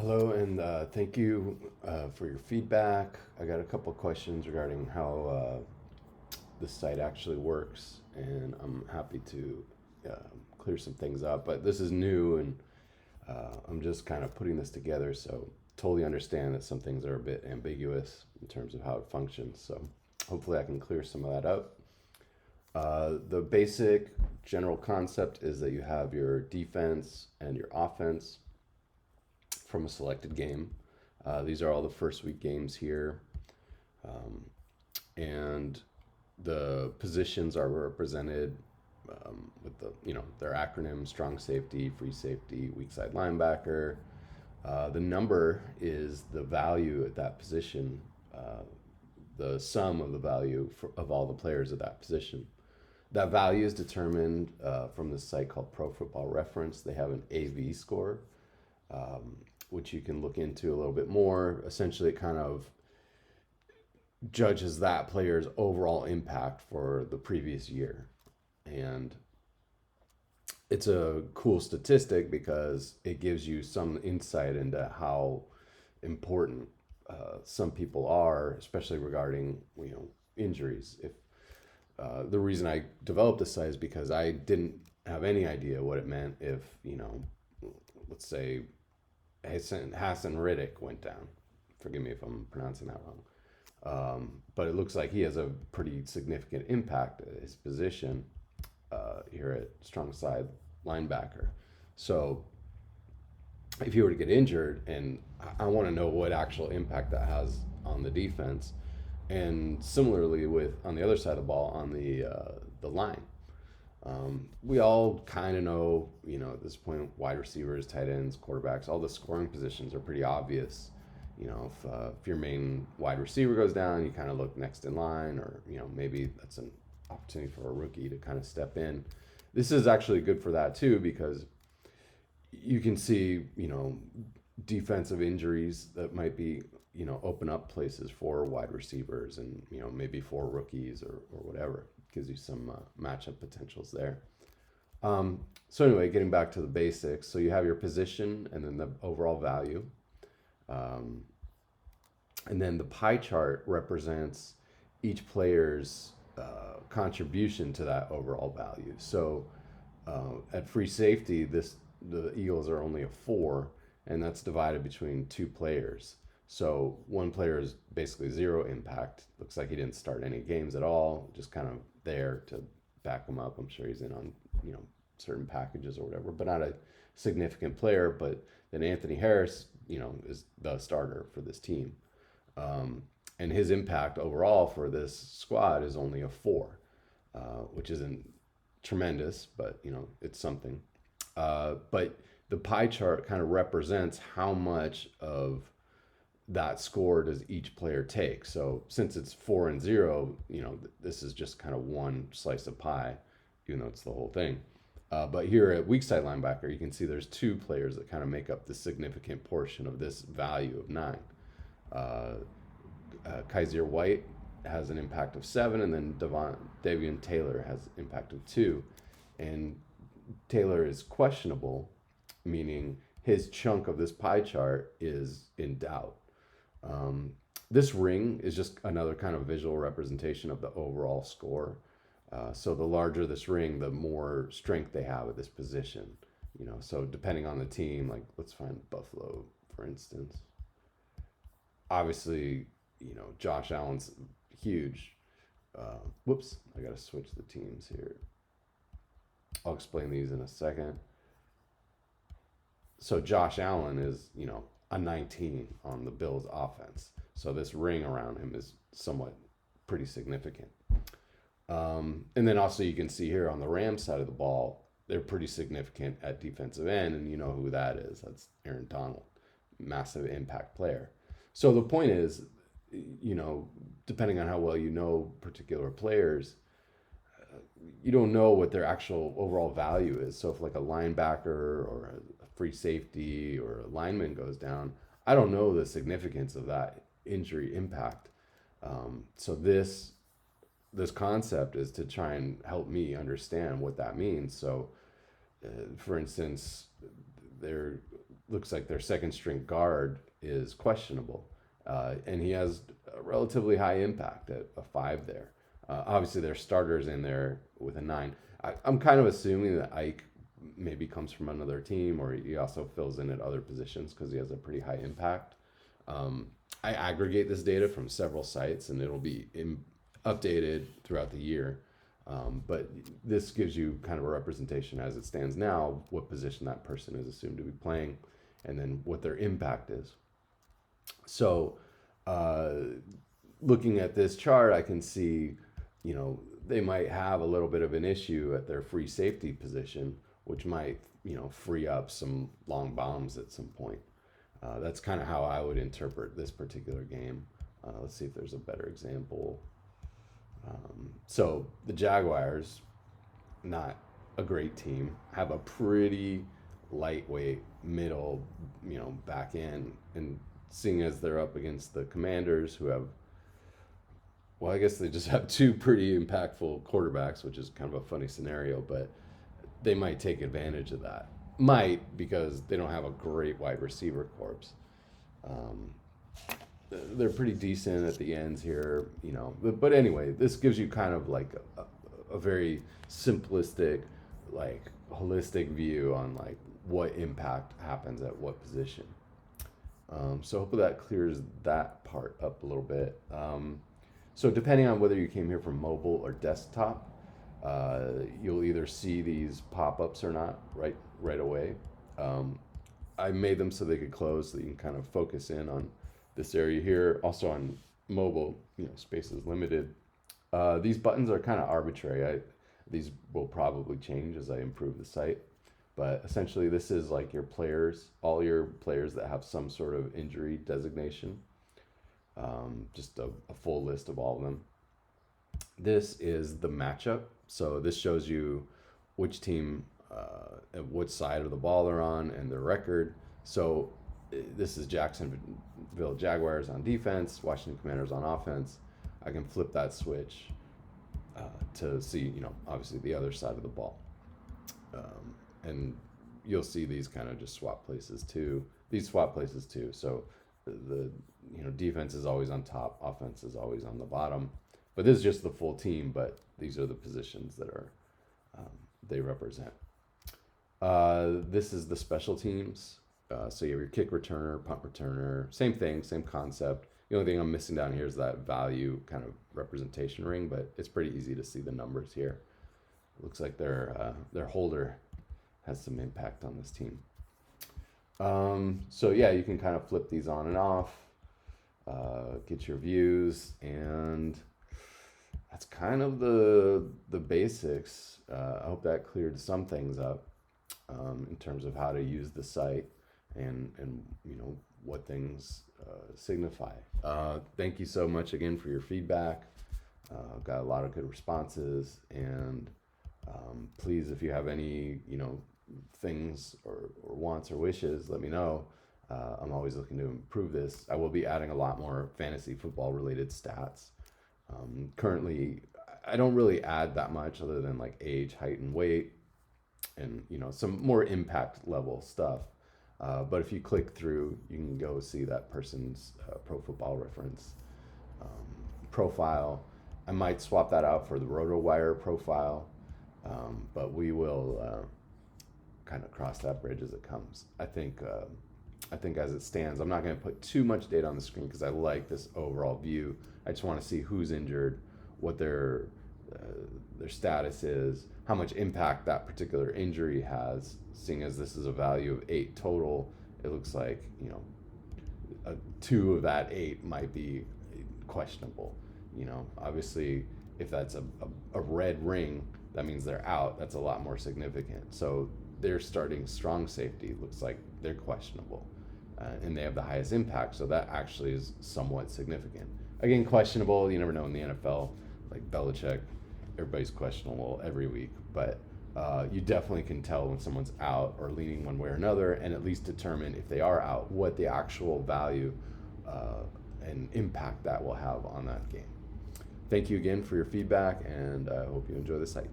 Hello, and thank you for your feedback. I got a couple of questions regarding how the site actually works, and I'm happy to clear some things up. But this is new, and I'm just kind of putting this together, so totally understand that some things are a bit ambiguous in terms of how it functions. So hopefully, I can clear some of that up. The basic general concept is that you have your defense and your offense from a selected game. These are all the first week games here, and the positions are represented with their acronym: strong safety, free safety, weak side linebacker. The number is the value at that position, the sum of the value of all the players at that position. That value is determined from this site called Pro Football Reference. They have an AV score, which you can look into a little bit more. Essentially, it kind of judges that player's overall impact for the previous year. And it's a cool statistic because it gives you some insight into how important some people are, especially regarding injuries. If the reason I developed this site is because I didn't have any idea what it meant if let's say Hassan Riddick went down. Forgive me if I'm pronouncing that wrong. But it looks like he has a pretty significant impact at his position here at strong side linebacker. So if he were to get injured, and I want to know what actual impact that has on the defense, and similarly with on the other side of the ball on the line. We all kind of know, at this point, wide receivers, tight ends, quarterbacks, all the scoring positions are pretty obvious. If your main wide receiver goes down, you kind of look next in line, or maybe that's an opportunity for a rookie to kind of step in. This is actually good for that too, because you can see defensive injuries that might be open up places for wide receivers, and maybe for rookies or whatever. Gives you some matchup potentials there. So anyway, getting back to the basics. So you have your position and then the overall value. And then the pie chart represents each player's contribution to that overall value. So at free safety, the Eagles are only a 4, and that's divided between 2 players. So one player is basically zero impact. Looks like he didn't start any games at all, just kind of there to back him up. I'm sure he's in on certain packages or whatever, but not a significant player. But then Anthony Harris, is the starter for this team, and his impact overall for this squad is only a 4, which isn't tremendous, but it's something. But the pie chart kind of represents how much of that score does each player take. So since it's 4 and 0, this is just kind of one slice of pie, even though it's the whole thing. But here at weak side linebacker, you can see there's 2 players that kind of make up the significant portion of this value of 9. Kaiser White has an impact of 7, and then Davian Taylor has impact of 2. And Taylor is questionable, meaning his chunk of this pie chart is in doubt. This ring is just another kind of visual representation of the overall score. So the larger this ring, the more strength they have at this position. So depending on the team, like let's find Buffalo, for instance. Obviously, Josh Allen's huge. Whoops, I got to switch the teams here. I'll explain these in a second. So Josh Allen is, a 19 on the Bills offense. So this ring around him is somewhat pretty significant. And then also you can see here on the Rams side of the ball, they're pretty significant at defensive end, and you know who that is. That's Aaron Donald, massive impact player. So the point is, depending on how well you know particular players, you don't know what their actual overall value is. So if like a linebacker or a free safety or a lineman goes down, I don't know the significance of that injury impact. So this concept is to try and help me understand what that means. So, for instance, looks like their second string guard is questionable. And he has a relatively high impact at a 5 there. Obviously, their starters in there with a 9. I'm kind of assuming that Ike maybe comes from another team, or he also fills in at other positions because he has a pretty high impact. I aggregate this data from several sites, and it'll be updated throughout the year. But this gives you kind of a representation as it stands now, what position that person is assumed to be playing, and then what their impact is. So looking at this chart, I can see, they might have a little bit of an issue at their free safety position, which might, free up some long bombs at some point. That's kind of how I would interpret this particular game. Let's see if there's a better example. So the Jaguars, not a great team, have a pretty lightweight middle, back end. And seeing as they're up against the Commanders, who have, well, I guess they just have two pretty impactful quarterbacks, which is kind of a funny scenario, but they might take advantage of that. Might, because they don't have a great wide receiver corps. They're pretty decent at the ends here, But anyway, this gives you kind of like a very simplistic, like holistic view on like what impact happens at what position. So hopefully that clears that part up a little bit. So depending on whether you came here from mobile or desktop, you'll either see these pop-ups or not right away. I made them so they could close, so you can kind of focus in on this area here. Also on mobile, space is limited. These buttons are kind of arbitrary. These will probably change as I improve the site. But essentially this is like your players, all your players that have some sort of injury designation. Just a full list of all of them. This is the matchup. So this shows you which team, which side of the ball they're on and their record. So this is Jacksonville Jaguars on defense, Washington Commanders on offense. I can flip that switch to see, obviously the other side of the ball. And you'll see these kind of just swap places too. These swap places too. So the defense is always on top, offense is always on the bottom. But this is just the full team, but these are the positions that are they represent. This is the special teams. So you have your kick returner, punt returner, same thing, same concept. The only thing I'm missing down here is that value kind of representation ring, but it's pretty easy to see the numbers here. It looks like their holder has some impact on this team. So yeah, you can kind of flip these on and off, get your views, and that's kind of the basics. I hope that cleared some things up in terms of how to use the site and what things signify. Thank you so much again for your feedback. Got a lot of good responses, and please, if you have any things or wants or wishes, let me know. I'm always looking to improve this. I will be adding a lot more fantasy football related stats. Currently, I don't really add that much other than like age, height, and weight, and some more impact level stuff. But if you click through, you can go see that person's Pro Football Reference profile. I might swap that out for the RotoWire profile, but we will kind of cross that bridge as it comes. I think as it stands, I'm not going to put too much data on the screen because I like this overall view. I just want to see who's injured, what their status is, how much impact that particular injury has. Seeing as this is a value of 8 total, it looks like 2 of that 8 might be questionable. Obviously, if that's a red ring, that means they're out. That's a lot more significant. So their starting strong safety looks like they're questionable, and they have the highest impact. So that actually is somewhat significant. Again, questionable. You never know in the NFL. Like Belichick, everybody's questionable every week, but you definitely can tell when someone's out or leaning one way or another, and at least determine if they are out what the actual value and impact that will have on that game. Thank you again for your feedback, and I hope you enjoy the site.